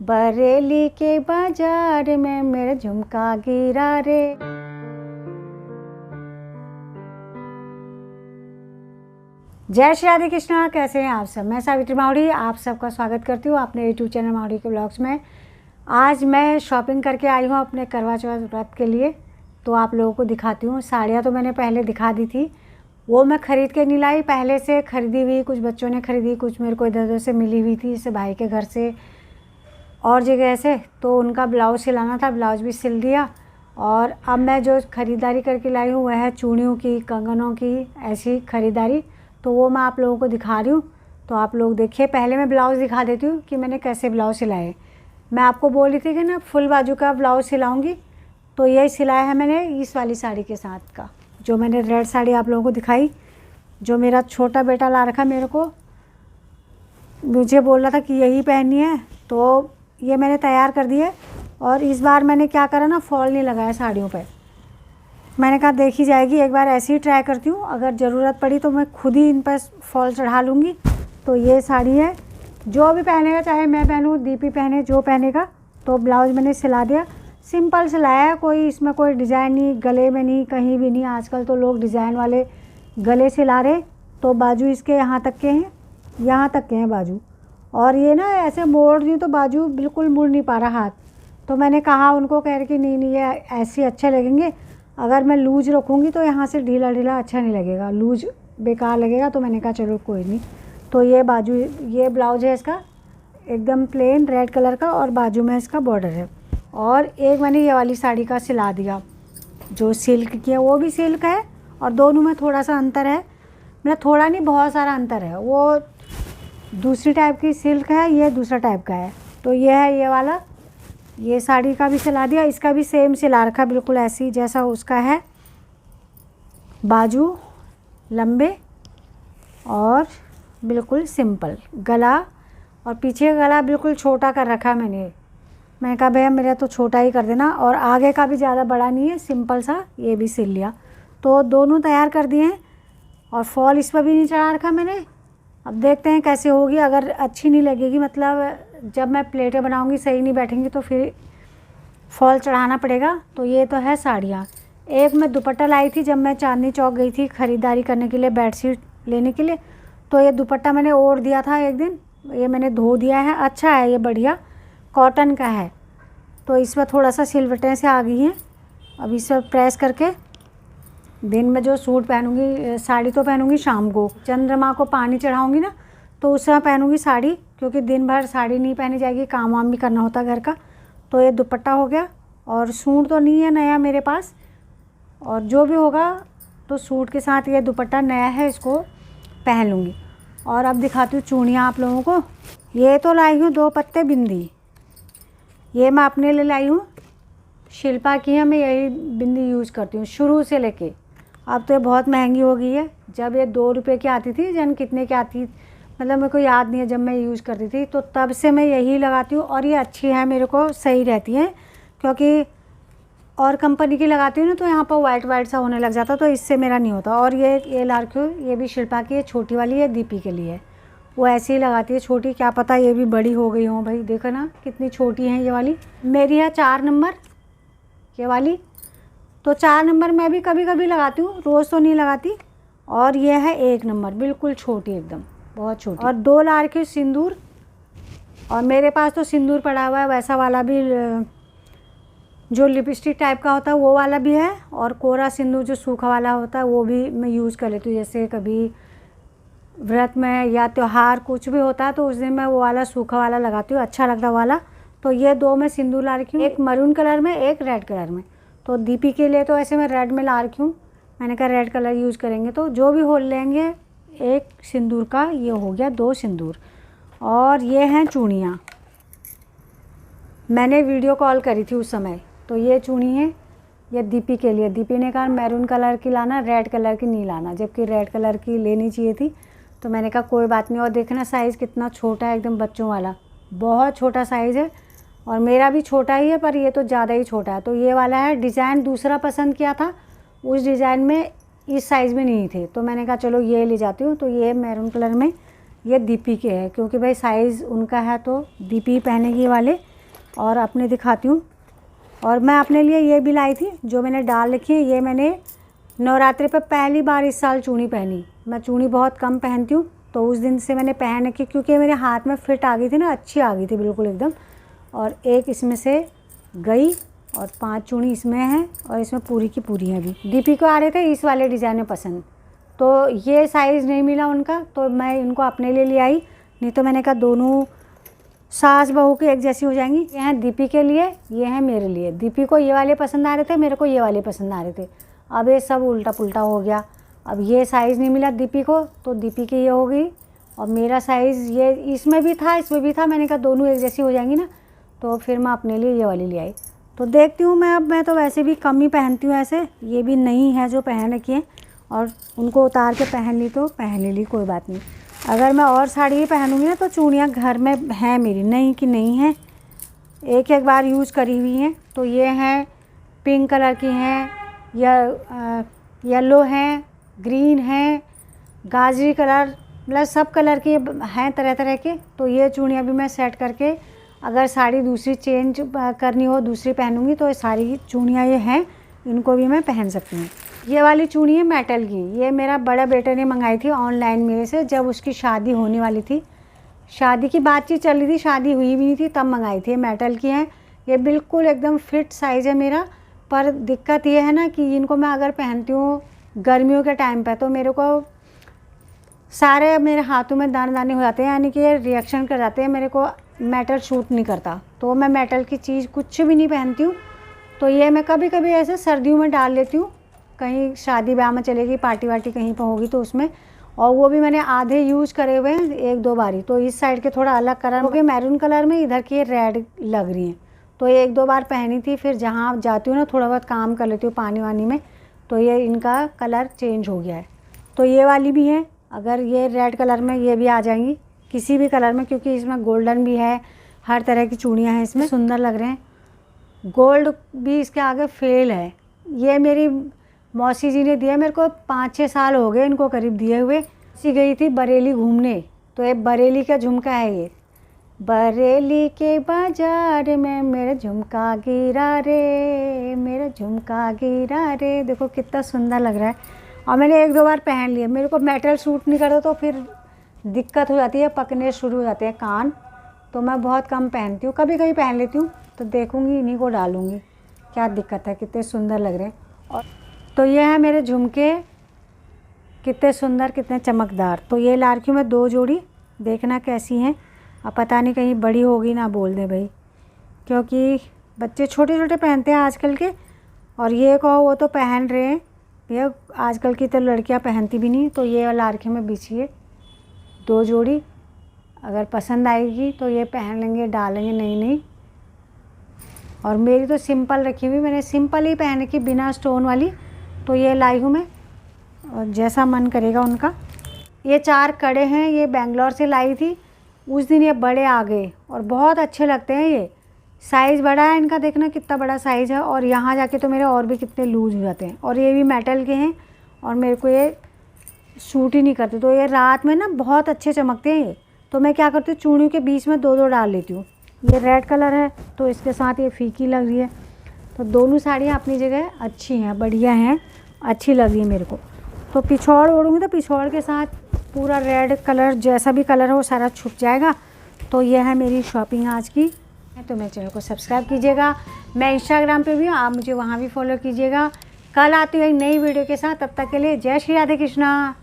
बरेली के बाजार में मेरा झुमका गिरा रे। जय श्री राधे कृष्णा। कैसे हैं आप सब? मैं सावित्री मावड़ी आप सबका स्वागत करती हूँ अपने यूट्यूब चैनल मावड़ी के ब्लॉग्स में। आज मैं शॉपिंग करके आई हूँ अपने करवा चौथ व्रत के लिए, तो आप लोगों को दिखाती हूँ। साड़ियाँ तो मैंने पहले दिखा दी थी, वो मैं ख़रीद के नहीं लाई, पहले से ख़रीदी हुई, कुछ बच्चों ने ख़रीदी, कुछ मेरे को इधर उधर से मिली हुई थी, जैसे भाई के घर से और जगह से। तो उनका ब्लाउज़ सिलाना था, ब्लाउज़ भी सिल दिया। और अब मैं जो ख़रीदारी करके लाई हूँ वह है चूड़ियों की, कंगनों की, ऐसी ख़रीदारी। तो वो मैं आप लोगों को दिखा रही हूँ, तो आप लोग देखिए। पहले मैं ब्लाउज़ दिखा देती हूँ कि मैंने कैसे ब्लाउज़ सिलाए। मैं आपको बोली थी कि ना फुल बाजू का ब्लाउज़ सिलाऊंगी, तो यही सिलाया है मैंने इस वाली साड़ी के साथ का, जो मैंने रेड साड़ी आप लोगों को दिखाई, जो मेरा छोटा बेटा ला रखा मेरे को, मुझे बोल रहा था कि यही पहननी है, तो ये मैंने तैयार कर दी है। और इस बार मैंने क्या करा ना, फॉल नहीं लगाया साड़ियों पे। मैंने कहा देखी जाएगी, एक बार ऐसे ही ट्राई करती हूँ, अगर ज़रूरत पड़ी तो मैं खुद ही इन पर फॉल चढ़ा लूँगी। तो ये साड़ी है, जो भी पहनेगा, चाहे मैं पहनूँ, दीपी पहने, जो पहनेगा। तो ब्लाउज़ मैंने सिला दिया, सिंपल सिलाया है, कोई इसमें कोई डिज़ाइन नहीं, गले में नहीं, कहीं भी नहीं। आजकल तो लोग डिज़ाइन वाले गले सिला रहे। तो बाजू इसके यहाँ तक के हैं, यहाँ तक के हैं बाजू। और ये ना ऐसे मोड़ दी तो बाजू बिल्कुल मुड़ नहीं पा रहा हाथ। तो मैंने कहा उनको, कह रहे कि नहीं नहीं, ये ऐसे अच्छे लगेंगे, अगर मैं लूज रखूँगी तो यहाँ से ढीला ढीला अच्छा नहीं लगेगा, लूज बेकार लगेगा। तो मैंने कहा चलो कोई नहीं। तो ये बाजू, ये ब्लाउज है इसका एकदम प्लेन रेड कलर का, और बाजू में इसका बॉर्डर है। और एक मैंने ये वाली साड़ी का सिला दिया, जो सिल्क की है, वो भी सिल्क है, और दोनों में थोड़ा सा अंतर है, मतलब थोड़ा नहीं, बहुत सारा अंतर है। वो दूसरी टाइप की सिल्क है, ये दूसरा टाइप का है। तो ये है ये वाला, ये साड़ी का भी सिला दिया, इसका भी सेम सिला रखा, बिल्कुल ऐसी जैसा उसका है। बाजू लंबे और बिल्कुल सिंपल, गला और पीछे का गला बिल्कुल छोटा कर रखा मैंने कहा भैया मेरा तो छोटा ही कर देना, और आगे का भी ज़्यादा बड़ा नहीं है, सिंपल सा, ये भी सिल लिया। तो दोनों तैयार कर दिए हैं, और फॉल इस पर भी नहीं चढ़ा रखा मैंने। अब देखते हैं कैसे होगी। अगर अच्छी नहीं लगेगी, मतलब जब मैं प्लेटें बनाऊंगी सही नहीं बैठेंगी, तो फिर फॉल चढ़ाना पड़ेगा। तो ये तो है साड़ियाँ। एक मैं दुपट्टा लाई थी जब मैं चांदनी चौक गई थी ख़रीदारी करने के लिए, बेडशीट लेने के लिए। तो ये दुपट्टा मैंने ओढ़ दिया था एक दिन, ये मैंने धो दिया है, अच्छा है, ये बढ़िया कॉटन का है। तो इस पर थोड़ा सा सिलवटें से आ गई हैं। अब इस पर प्रेस करके दिन में जो सूट पहनूंगी, साड़ी तो पहनूंगी शाम को, चंद्रमा को पानी चढ़ाऊंगी ना, तो उस समय पहनूंगी साड़ी, क्योंकि दिन भर साड़ी नहीं पहनी जाएगी, काम वाम भी करना होता है घर का। तो ये दुपट्टा हो गया, और सूट तो नहीं है नया मेरे पास, और जो भी होगा तो सूट के साथ ये दुपट्टा नया है, इसको पहन लूँगी। और अब दिखाती हूँ चूड़ियाँ आप लोगों को। ये तो लाई हूँ 2 पत्ते बिंदी, ये मैं अपने लिए लाई हूँ, शिल्पा की है, मैं यही बिंदी यूज़ करती हूँ शुरू से लेके। अब तो ये बहुत महंगी हो गई है, जब ये 2 रुपये की आती थी, जन कितने की आती, मतलब मेरे को याद नहीं है, जब मैं यूज़ करती थी तो तब से मैं यही लगाती हूँ। और ये अच्छी है, मेरे को सही रहती है, क्योंकि और कंपनी की लगाती हूँ ना तो यहाँ पर वाइट वाइट सा होने लग जाता, तो इससे मेरा नहीं होता। और ये ला रखी हूँ, ये भी शिल्पा की है, छोटी वाली है, दीपी के लिए, वो ऐसे ही लगाती है छोटी, क्या पता ये भी बड़ी हो गई हो। भाई देखो ना कितनी छोटी है ये वाली। मेरी है 4 नंबर ये वाली, तो 4 नंबर मैं भी कभी कभी लगाती हूँ, रोज़ तो नहीं लगाती। और ये है 1 नंबर, बिल्कुल छोटी, एकदम बहुत छोटी। और 2 ला रखी सिंदूर, और मेरे पास तो सिंदूर पड़ा हुआ है, वैसा वाला भी, जो लिपस्टिक टाइप का होता है वो वाला भी है, और कोरा सिंदूर जो सूखा वाला होता है वो भी मैं यूज़ कर लेती हूँ। जैसे कभी व्रत में या त्यौहार कुछ भी होता है तो उस दिन मैं वो वाला सूखा वाला लगाती हूँ, अच्छा लगता वाला। तो ये 2 मैं सिंदूर ला रखी हूँ, एक मरून कलर में, एक रेड कलर में। तो दीपी के लिए तो ऐसे मैं रेड में ला रखी हूँ, मैंने कहा रेड कलर यूज़ करेंगे, तो जो भी होल लेंगे। एक सिंदूर का ये हो गया, 2 सिंदूर। और ये हैं चूड़ियाँ, मैंने वीडियो कॉल करी थी उस समय। तो ये चूड़ी है, ये दीपी के लिए, दीपी ने कहा मैरून कलर की लाना, रेड कलर की नहीं लाना, जबकि रेड कलर की लेनी चाहिए थी। तो मैंने कहा कोई बात नहीं। और देखना साइज़ कितना छोटा है, एकदम बच्चों वाला, बहुत छोटा साइज़ है, और मेरा भी छोटा ही है, पर ये तो ज़्यादा ही छोटा है। तो ये वाला है, डिज़ाइन दूसरा पसंद किया था, उस डिज़ाइन में इस साइज़ में नहीं थे, तो मैंने कहा चलो ये ले जाती हूँ। तो ये मैरून कलर में, ये दीपी के है, क्योंकि भाई साइज़ उनका है तो दीपी पहनेगी वाले, और अपने दिखाती हूँ। और मैं अपने लिए ये भी लाई थी जो मैंने डाल रखी है। ये मैंने नवरात्रि पे पहली बार इस साल चूड़ी पहनी। मैं चूड़ी बहुत कम पहनती हूँ, तो उस दिन से मैंने पहन रखी क्योंकि मेरे हाथ में फिट आ गई थी ना, अच्छी आ गई थी बिल्कुल एकदम। और एक इसमें से गई और 5 चूड़ी इसमें हैं और इसमें पूरी की पूरी हैं भी। दीपी को आ रहे थे इस वाले डिज़ाइन में पसंद, तो ये साइज़ नहीं मिला उनका, तो मैं इनको अपने लिए ले आई। नहीं तो मैंने कहा दोनों सास बहू की एक जैसी हो जाएंगी। ये हैं दीपी के लिए, ये हैं मेरे लिए। दीपी को ये वाले पसंद आ रहे थे, मेरे को ये वाले पसंद आ रहे थे। अब ये सब उल्टा पुल्टा हो गया। अब ये साइज़ नहीं मिला दीपी को, तो दीपी की ये हो गई और मेरा साइज़ ये इसमें भी था इसमें भी था। मैंने कहा दोनों एक जैसी हो जाएंगी ना, तो फिर मैं अपने लिए ये वाली ले आई। तो देखती हूँ मैं, अब मैं तो वैसे भी कम ही पहनती हूँ ऐसे। ये भी नई है जो पहन रखी है और उनको उतार के पहन ली तो पहन ली, कोई बात नहीं। अगर मैं और साड़ी ही पहनूँगी ना तो चूड़ियाँ घर में हैं मेरी, नहीं कि नहीं हैं, एक एक बार यूज़ करी हुई हैं। तो ये हैं पिंक कलर की हैं या येलो हैं, ग्रीन हैं, गाजरी कलर, मतलब सब कलर के हैं तरह तरह के। तो ये चूड़ियाँ भी मैं सेट करके अगर साड़ी दूसरी चेंज करनी हो, दूसरी पहनूँगी, तो ये सारी चूड़ियाँ ये हैं, इनको भी मैं पहन सकती हूँ। ये वाली चूड़ी है मेटल की, ये मेरा बड़ा बेटे ने मंगाई थी ऑनलाइन मेरे से, जब उसकी शादी होने वाली थी। शादी की बातचीत चल रही थी, शादी हुई भी नहीं थी तब मंगाई थी। मेटल की हैं, ये बिल्कुल एकदम फिट साइज़ है मेरा। पर दिक्कत ये है ना कि इनको मैं अगर पहनती हूँ गर्मियों के टाइम पर, तो मेरे को सारे मेरे हाथों में दाने दाने हो जाते हैं, यानी कि ये रिएक्शन कर जाते हैं, मेरे को मेटल शूट नहीं करता। तो मैं मेटल की चीज़ कुछ भी नहीं पहनती हूँ। तो ये मैं कभी कभी ऐसे सर्दियों में डाल लेती हूँ, कहीं शादी ब्याह में चलेगी, पार्टी वार्टी कहीं पर होगी तो उसमें। और वो भी मैंने आधे यूज़ करे हुए हैं, 1-2 बारी। तो इस साइड के थोड़ा अलग कलर, क्योंकि मैरून कलर में इधर की रेड लग रही हैं, तो 1-2 बार पहनी थी। फिर जहाँ जाती हूँ ना, थोड़ा बहुत काम कर लेती हूँ पानी वानी में, तो ये इनका कलर चेंज हो गया है। तो ये वाली भी है, अगर ये रेड कलर में, ये भी आ जाएंगी किसी भी कलर में, क्योंकि इसमें गोल्डन भी है, हर तरह की चूड़ियाँ हैं इसमें, सुंदर लग रहे हैं। गोल्ड भी इसके आगे फेल है। ये मेरी मौसी जी ने दिया, मेरे को 5-6 साल हो गए इनको करीब दिए हुए। इसी गई थी बरेली घूमने, तो ये बरेली का झुमका है। ये बरेली के बाजार में मेरा झुमका गिरा रे, मेरा झुमका गिरा रे, देखो कितना सुंदर लग रहा है। और मैंने 1-2 बार पहन लिया। मेरे को मेटल सूट नहीं करता, तो फिर दिक्कत हो जाती है, पकने शुरू हो जाते हैं कान। तो मैं बहुत कम पहनती हूँ, कभी कभी पहन लेती हूँ। तो देखूँगी इन्हीं को डालूँगी, क्या दिक्कत है, कितने सुंदर लग रहे हैं। और तो ये है मेरे झुमके, कितने सुंदर, कितने चमकदार। तो ये ला रखी हूँ मैं 2 जोड़ी, देखना कैसी हैं। अब पता नहीं कहीं बड़ी होगी ना बोल दे भाई, क्योंकि बच्चे छोटे छोटे पहनते हैं आजकल के। और ये कहो वो तो पहन रहे हैं, ये आजकल की तो लड़कियां पहनती भी नहीं। तो ये ला रखी मैं बिछिए 2 जोड़ी, अगर पसंद आएगी तो ये पहन लेंगे, डालेंगे, नहीं। और मेरी तो सिंपल रखी हुई, मैंने सिंपल ही पहन रखी बिना स्टोन वाली। तो ये लाई हूँ मैं, और जैसा मन करेगा उनका। ये 4 कड़े हैं, ये बेंगलोर से लाई थी उस दिन। ये बड़े आ गए और बहुत अच्छे लगते हैं। ये साइज़ बड़ा है इनका, देखना कितना बड़ा साइज़ है। और यहाँ जाके तो मेरे और भी कितने लूज़ हो जाते हैं। और ये भी मेटल के हैं और मेरे को ये सूट ही नहीं करते। तो ये रात में ना बहुत अच्छे चमकते हैं ये। तो मैं क्या करती हूँ, चूड़ियों के बीच में 2-2 डाल लेती हूँ। ये रेड कलर है तो इसके साथ ये फीकी लग रही है। तो दोनों साड़ियाँ अपनी जगह अच्छी हैं, बढ़िया हैं, अच्छी लग रही है मेरे को। तो पिछौड़ ओढ़ूँगी तो पिछौड़ के साथ पूरा रेड कलर, जैसा भी कलर हो सारा छुप जाएगा। तो ये है मेरी शॉपिंग आज की। तो मेरे चैनल को सब्सक्राइब कीजिएगा। मैं इंस्टाग्राम पे भी हूँ, आप मुझे वहाँ भी फॉलो कीजिएगा। कल आती हूँ एक नई वीडियो के साथ, तब तक के लिए जय श्री राधे कृष्णा।